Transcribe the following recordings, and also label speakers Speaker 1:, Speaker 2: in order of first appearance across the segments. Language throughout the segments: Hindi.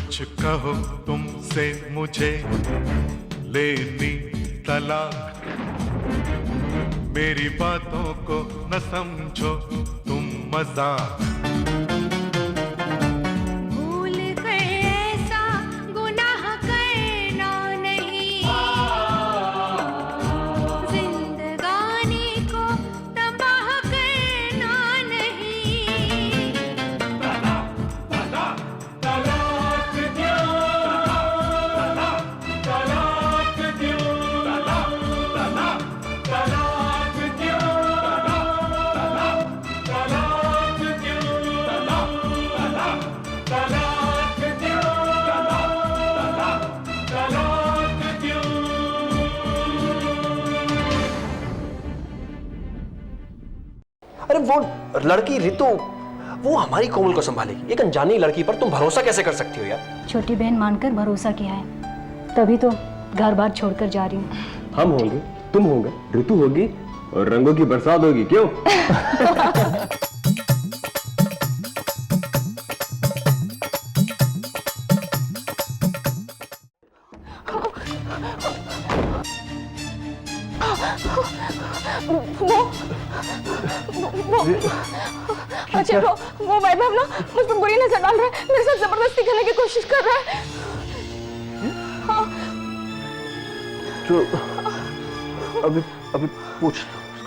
Speaker 1: कुछ कहो तुमसे मुझे लेनी तलाक, मेरी बातों को न समझो तुम मजाक।
Speaker 2: अरे वो लड़की रितु, वो हमारी कोमल को संभालेगी। एक अनजानी लड़की पर तुम भरोसा कैसे कर सकती हो यार?
Speaker 3: छोटी बहन मानकर भरोसा किया है, तभी तो घर बार छोड़कर जा रही हूँ।
Speaker 4: हम होंगे, तुम होंगे, रितु होगी और रंगों की बरसात होगी, क्यों?
Speaker 5: अच्छा वो वैभव ना मुझ पर बुरी नजर डाल रहा है, मेरे साथ जबरदस्ती करने की कोशिश कर रहा है। हाँ।
Speaker 2: तो अभी अभी पूछ।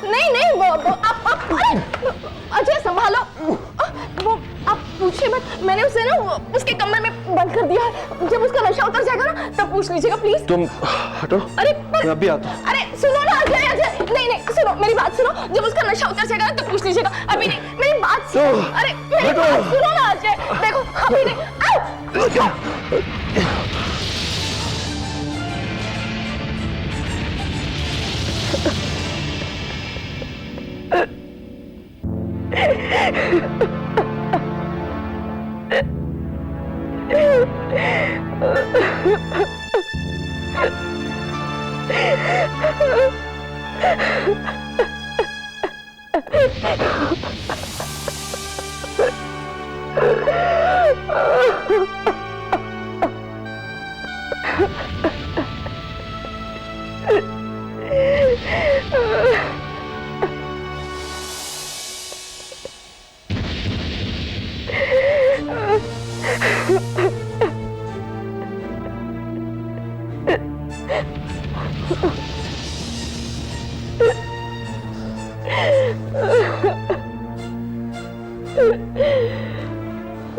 Speaker 5: नहीं नहीं वो आप अरे अजय संभालो, वो आप पूछिए मत। मैंने उसे ना उसके कमरे में बंद कर दिया है, जब उसका नशा उतर जाएगा ना तब पूछ लीजिएगा प्लीज।
Speaker 2: तुम हटो।
Speaker 5: अरे
Speaker 2: मैं अभी आता हूँ।
Speaker 5: अरे सुनो ना अजय, अजय नहीं नहीं सुनो मेरी बात सुनो, जब उसका नशा उतर जाएगा ना तब पूछ लीजिएगा, अभी नहीं। मेरी बात सुनो, अरे मेरी बात सुनो ना अजय, देखो अभी नहीं।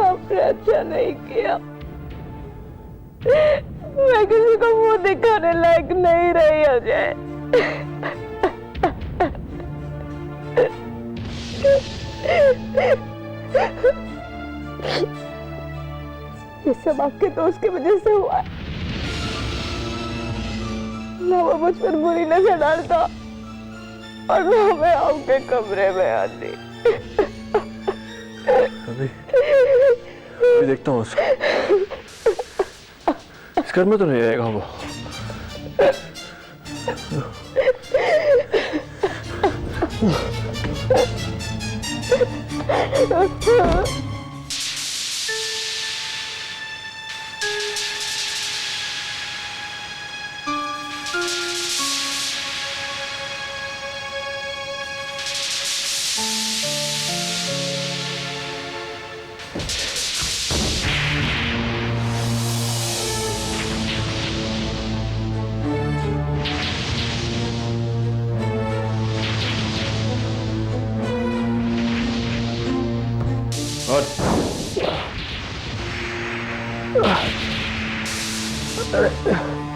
Speaker 5: आपने अच्छा नहीं किया, मैं किसी को मुंह दिखाने लायक नहीं रही अजय। ये सब आपके दोस्त की वजह से हुआ है, ना वो मुझ पर बुरी नजर डालता और ना मैं आपके कमरे में आती।
Speaker 2: अभी देखता हूँ उसको, इस घर में तो नहीं रहेगा वो।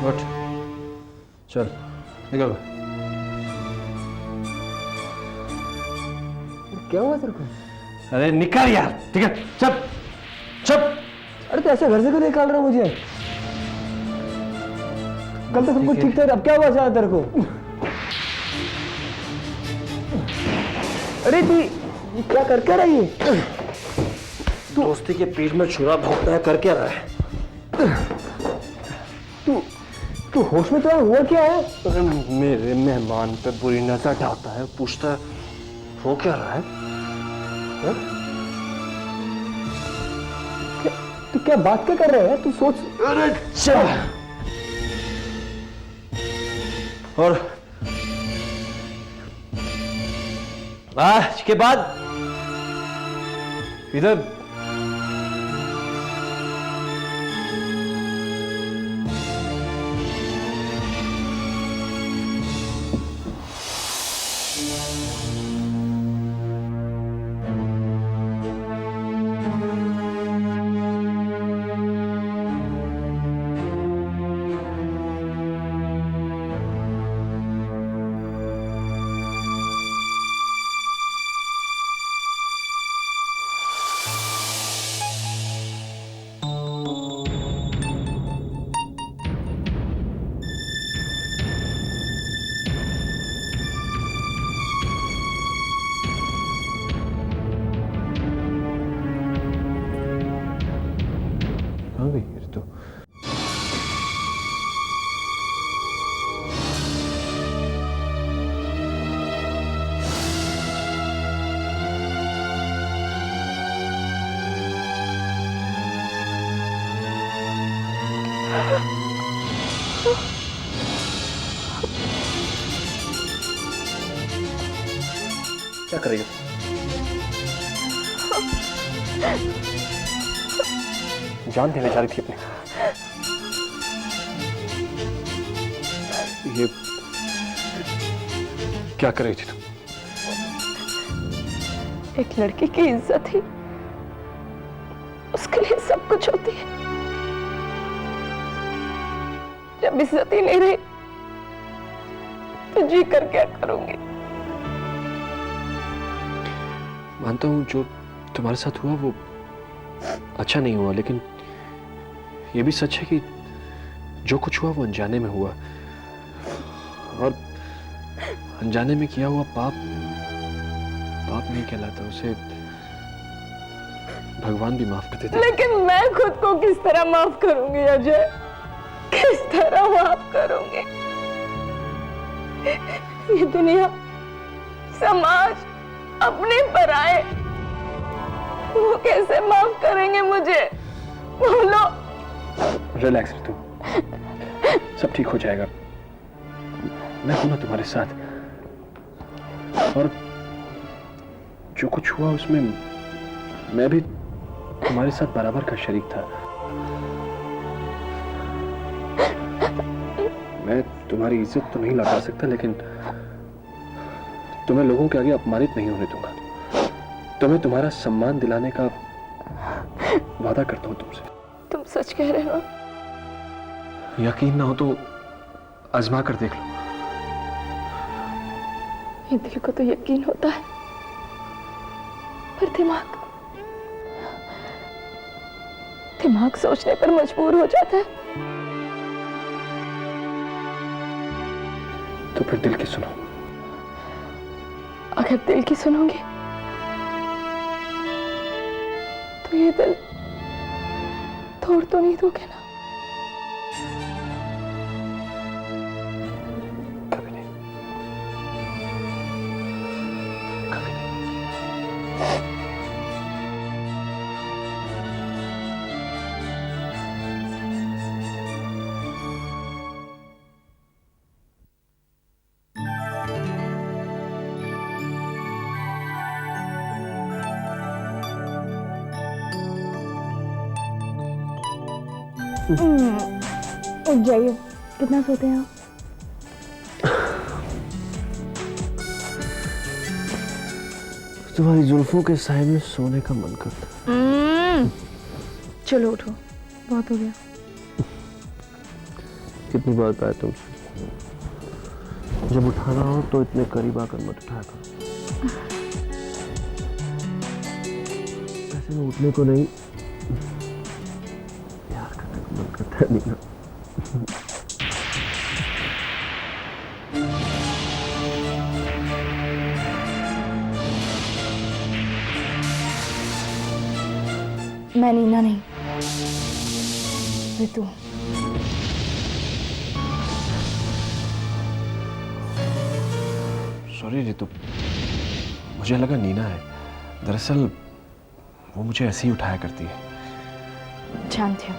Speaker 2: उठ, चल निकल।
Speaker 6: क्या हुआ तेरे को?
Speaker 2: अरे निकल यार, ठीक है, चुप चुप।
Speaker 6: अरे तो ऐसे घर से क्यों निकाल रहा मुझे? कल तक सब कुछ ठीक था, अब क्या हुआ अचानक तेरे को? अरे तू क्या कर क्या रही है?
Speaker 2: दोस्ती के पेट में छुरा भोंकता है, कर क्या रहा है?
Speaker 6: तू होश में तो है, हुआ क्या है?
Speaker 2: अरे मेरे मेहमान पे बुरी नजर डालता है, पूछता है हो क्या रहा है?
Speaker 6: तू क्या बात क्या कर रहे हैं? तू सोच।
Speaker 2: अरे चल। और आज के बाद इधर
Speaker 4: कहाँ गई ऋतु?
Speaker 2: क्या करेगी? जान देने जा रही थी अपनी। ये क्या कर रही थी तुम?
Speaker 5: एक लड़की की इज्जत ही उसके लिए सब कुछ होती है। जब इज्जत ही नहीं रही तो जी कर क्या करूंगी?
Speaker 2: मानता हूं जो तुम्हारे साथ हुआ वो अच्छा नहीं हुआ, लेकिन ये भी सच है कि जो कुछ हुआ वो अनजाने में हुआ, और अनजाने में किया हुआ पाप पाप नहीं कहलाता, उसे भगवान भी माफ कर देते।
Speaker 5: लेकिन मैं खुद को किस तरह माफ करूंगी अजय? किस तरह माफ करूंगी? ये दुनिया, समाज, अपने पराए, वो कैसे माफ करेंगे मुझे? बोलो।
Speaker 2: रिलैक्स ऋतु, सब ठीक हो जाएगा। मैं हूं ना तुम्हारे साथ, और जो कुछ हुआ उसमें मैं भी तुम्हारे साथ बराबर का शरीक था। मैं तुम्हारी इज्जत तो नहीं लौटा सकता, लेकिन तुम्हें लोगों के आगे अपमानित नहीं होने दूंगा। तुम्हें तुम्हारा सम्मान दिलाने का वादा करता हूं तुमसे।
Speaker 5: तुम सच कह रहे हो?
Speaker 2: यकीन ना हो तो आजमा कर देख लो।
Speaker 5: ये दिल को तो यकीन होता है, पर दिमाग सोचने पर मजबूर हो जाता है।
Speaker 2: तो फिर दिल की सुनो।
Speaker 5: अगर दिल की सुनोगे तो ये दिल तोड़ तो नहीं दोगे ना?
Speaker 2: कभी नहीं, कभी नहीं।
Speaker 5: उठ जाइए। कितना सोते हैं आप?
Speaker 2: तुम्हारी जुल्फों के साए में सोने का मन करता।
Speaker 5: चलो उठो, बहुत हो गया।
Speaker 2: कितनी बार कहा तुमसे, जब उठाना हो तो इतने करीब आकर मत उठाया करो। वैसे मैं उठने को नहीं, प्यार करने को मन करता है नीना।
Speaker 5: मैं नीना नहीं, ऋतु।
Speaker 2: सॉरी ऋतु, मुझे लगा नीना है। दरअसल वो मुझे ऐसे ही उठाया करती है।
Speaker 5: जानती हूँ।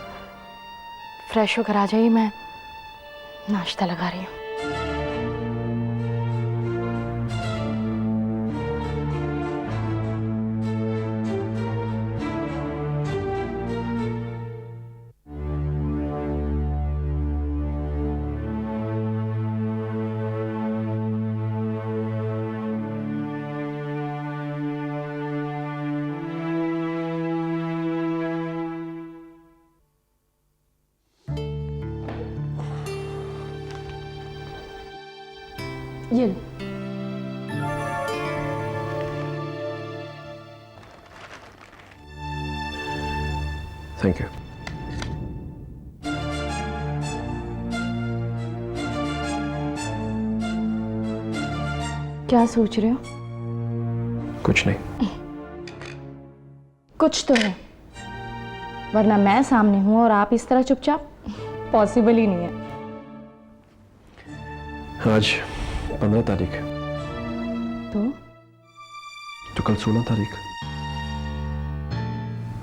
Speaker 5: फ्रेश होकर आ जाइए, मैं नाश्ता लगा रही हूँ। ये लो।
Speaker 2: Thank you.
Speaker 5: क्या सोच रहे हो?
Speaker 2: कुछ नहीं।
Speaker 5: कुछ तो है, वरना मैं सामने हूं और आप इस तरह चुपचाप, पॉसिबल ही नहीं है।
Speaker 2: आज 15 तारीख है
Speaker 5: तो
Speaker 2: कल 16 तारीख।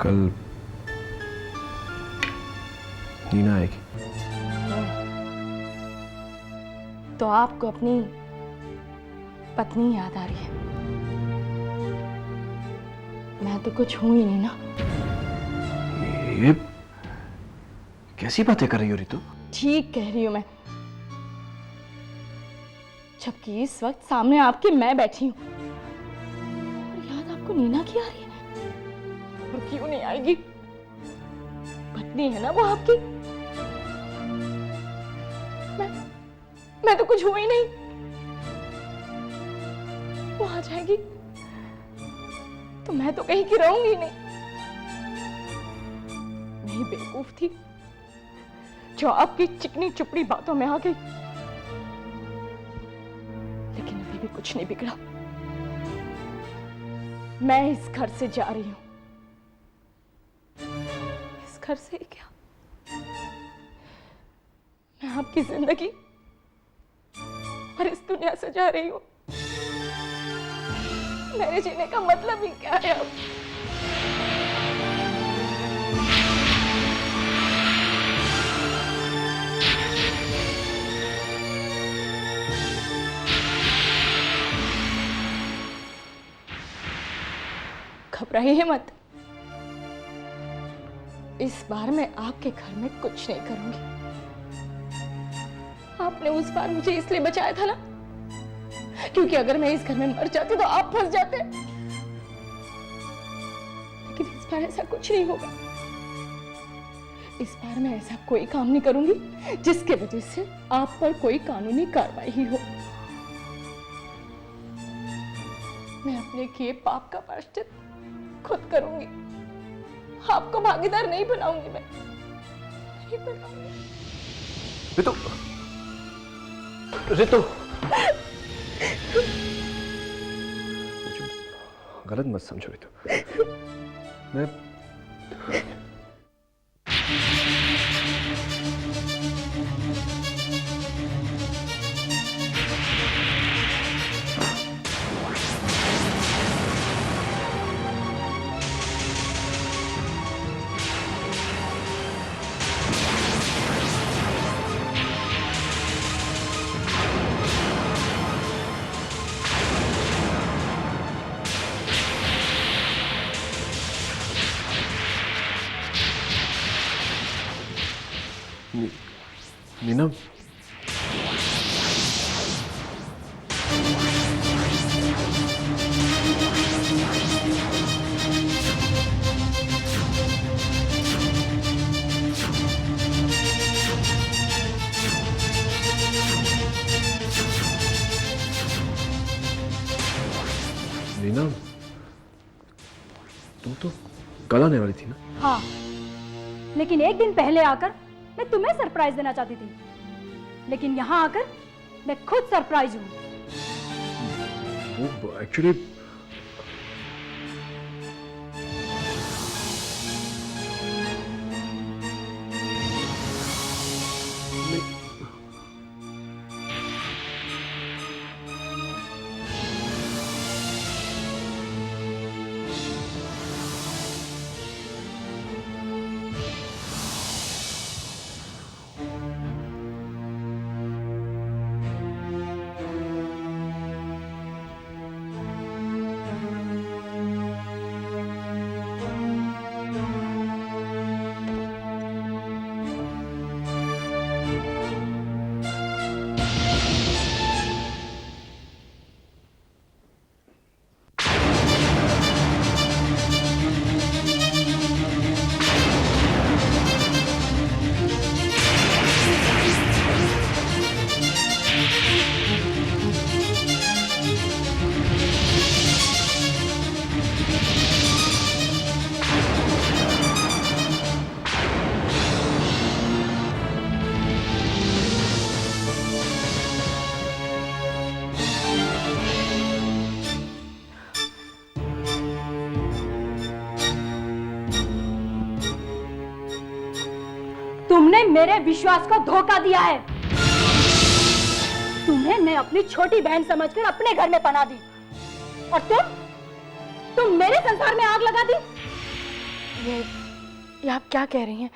Speaker 2: कल नीना आएगी।
Speaker 5: तो आपको अपनी पत्नी याद आ रही है। मैं तो कुछ हूं ही नहीं ना।
Speaker 2: ये कैसी बातें कर रही हो रितु?
Speaker 5: ठीक कह रही हूं मैं, जबकि इस वक्त सामने आपके मैं बैठी हूं और याद आपको नीना की आ रही है। और क्यों नहीं आएगी, पत्नी है ना वो आपकी। मैं तो कुछ हुई ही नहीं। वो आ जाएगी तो मैं तो कहीं की रहूंगी नहीं। मैं ही बेवकूफ थी जो आपकी चिकनी चुपड़ी बातों में आ गई। लेकिन अभी भी कुछ नहीं बिगड़ा। मैं इस घर से जा रही हूं। इस घर से ही क्या, मैं आपकी जिंदगी और इस दुनिया से जा रही हूं। मेरे जीने का मतलब ही क्या है अब? घबराइए मत, इस बार मैं आपके घर में कुछ नहीं करूंगी। आपने उस बार मुझे इसलिए बचाया था ना, क्योंकि अगर मैं इस घर में मर जाती तो आप फंस जाते। लेकिन इस बार ऐसा कुछ नहीं होगा। इस बार मैं ऐसा कोई काम नहीं करूंगी जिसके वजह से आप पर कोई कानूनी कार्रवाई हो। मैं अपने किए पाप का प्रायश्चित खुद करूंगी। आपको भागीदार नहीं बनाऊंगी। मैं नहीं बनाऊंगी।
Speaker 2: रितु, रितु, मुझे गलत मत समझो रितु। मैं नीना, नीना, तुम तो कल आने वाली थी ना?
Speaker 3: हाँ, लेकिन एक दिन पहले आकर मैं तुम्हें सरप्राइज देना चाहती थी, लेकिन यहाँ आकर मैं खुद सरप्राइज हूँ।
Speaker 2: वो एक्चुअली
Speaker 3: तुमने मेरे विश्वास को धोखा दिया है। तुम्हें मैं अपनी छोटी बहन समझकर अपने घर में पना दी और तुम मेरे संसार में आग लगा दी।
Speaker 5: ये आप क्या कह रही हैं?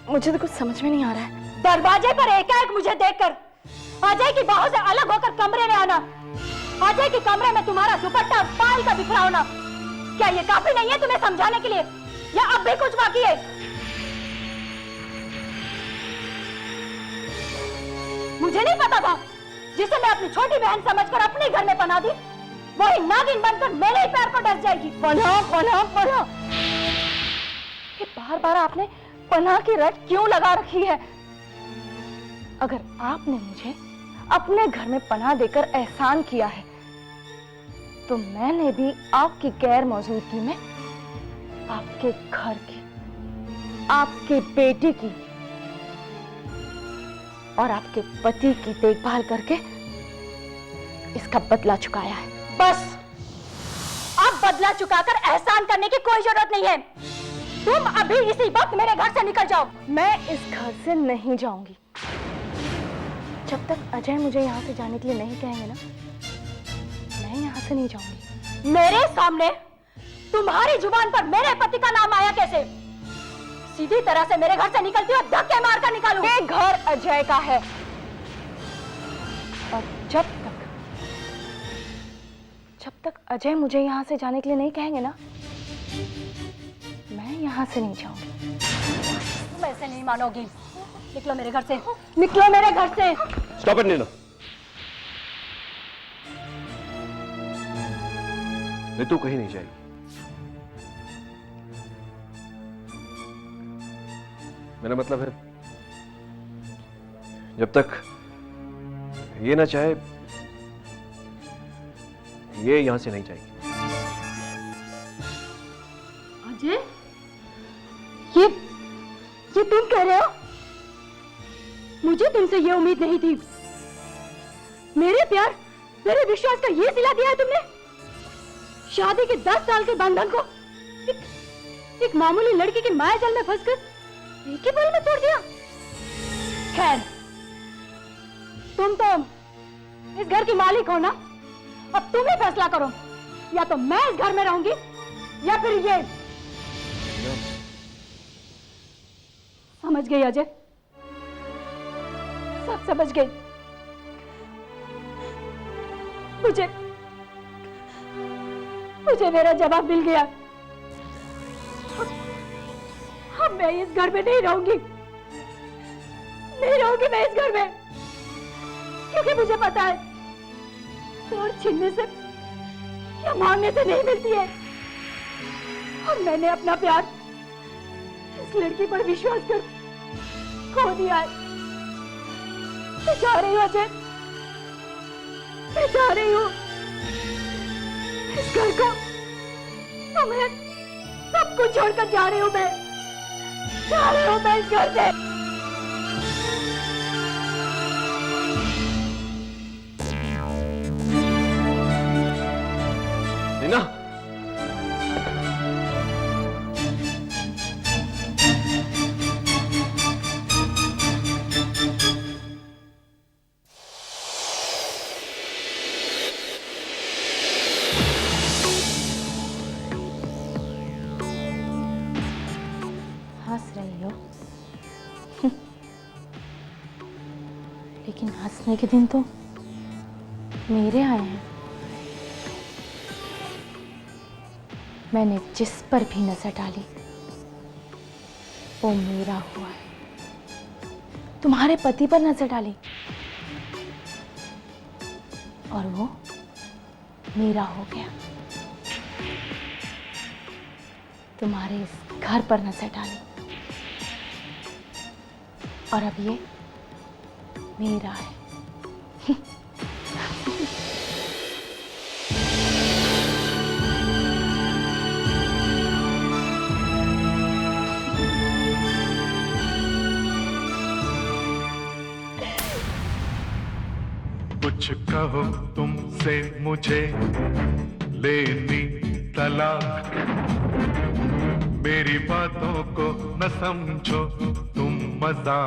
Speaker 5: मुझे तो कुछ समझ में नहीं आ रहा है।
Speaker 3: दरवाजे पर एकाएक मुझे देखकर अजय की बाहों से अलग होकर कमरे में आना, अजय के कमरे में तुम्हारा दुपट्टा और बाल का बिखरा होना, क्या ये काफी नहीं है तुम्हें समझाने के लिए, या अब भी कुछ बाकी है? मुझे नहीं पता था, जिसे मैं अपनी छोटी बहन समझकर अपने घर में पना दी, वही नागिन बनकर मेरे ही पैर पर डस जाएगी।
Speaker 5: पनाह पनाह पनाह, ये बार बार आपने पनाह की रट क्यों लगा रखी है? अगर आपने मुझे अपने घर में पनाह देकर एहसान किया है, तो मैंने भी आपकी गैर मौजूदगी में आपके घर की, आपके बेटे की और आपके पति की देखभाल करके इसका बदला चुकाया है।
Speaker 3: बस, अब बदला चुकाकर एहसान करने की कोई जरूरत नहीं है। तुम अभी इसी वक्त मेरे घर से निकल जाओ।
Speaker 5: मैं इस घर से नहीं जाऊंगी जब तक अजय मुझे यहाँ से जाने के लिए नहीं कहेंगे ना। मैं यहाँ से नहीं जाऊंगी।
Speaker 3: मेरे सामने तुम्हारी जुबान पर मेरे पति का नाम आया कैसे? सीधी तरह से मेरे घर से निकलती हो, धक्के मारकर निकालूं।
Speaker 5: ये घर अजय का है और जब तक अजय मुझे यहाँ से जाने के लिए नहीं कहेंगे ना, मैं यहाँ से नहीं जाऊंगी।
Speaker 3: तुम ऐसे नहीं मानोगी। निकलो मेरे घर से, निकलो मेरे घर से।
Speaker 4: Stop it Neena.
Speaker 2: रितु कहीं नहीं जाएगी। मेरा मतलब है, जब तक ये ना चाहे, ये यहां से नहीं जाएगी।
Speaker 3: अजय, ये तुम कह रहे हो? मुझे तुमसे ये उम्मीद नहीं थी। मेरे प्यार, मेरे विश्वास का ये सिला दिया है तुमने। शादी के 10 साल के बंधन को एक मामूली लड़की की माया जाल में फंसकर एक ही पल में तोड़ दिया। खैर, तुम तो इस घर की मालिक हो ना। अब तुम ही फैसला करो, या तो मैं इस घर में रहूंगी या फिर ये। समझ गई अजय, सब समझ गई। मुझे मेरा जवाब मिल गया। अब मैं इस घर में नहीं रहूंगी मैं इस घर में, क्योंकि मुझे पता है तोड़ छीनने से या मांगने से नहीं मिलती है। और मैंने अपना प्यार इस लड़की पर विश्वास कर खो दिया है। मैं जा रही हूँ अजय, मैं जा रही हूँ इस घर को, तुम्हें सब कुछ छोड़कर जा रही हूँ मैं इस घर से।
Speaker 2: नीना,
Speaker 5: हंस रही हो, लेकिन हंसने के दिन तो मेरे आए हैं। मैंने जिस पर भी नजर डाली वो मेरा हुआ है। तुम्हारे पति पर नजर डाली और वो मेरा हो गया। तुम्हारे इस घर पर नजर डाली और अब ये मेरा है।
Speaker 1: कुछ कहो तुमसे मुझे लेनी तलाक, मेरी बातों को न समझो तुम मजा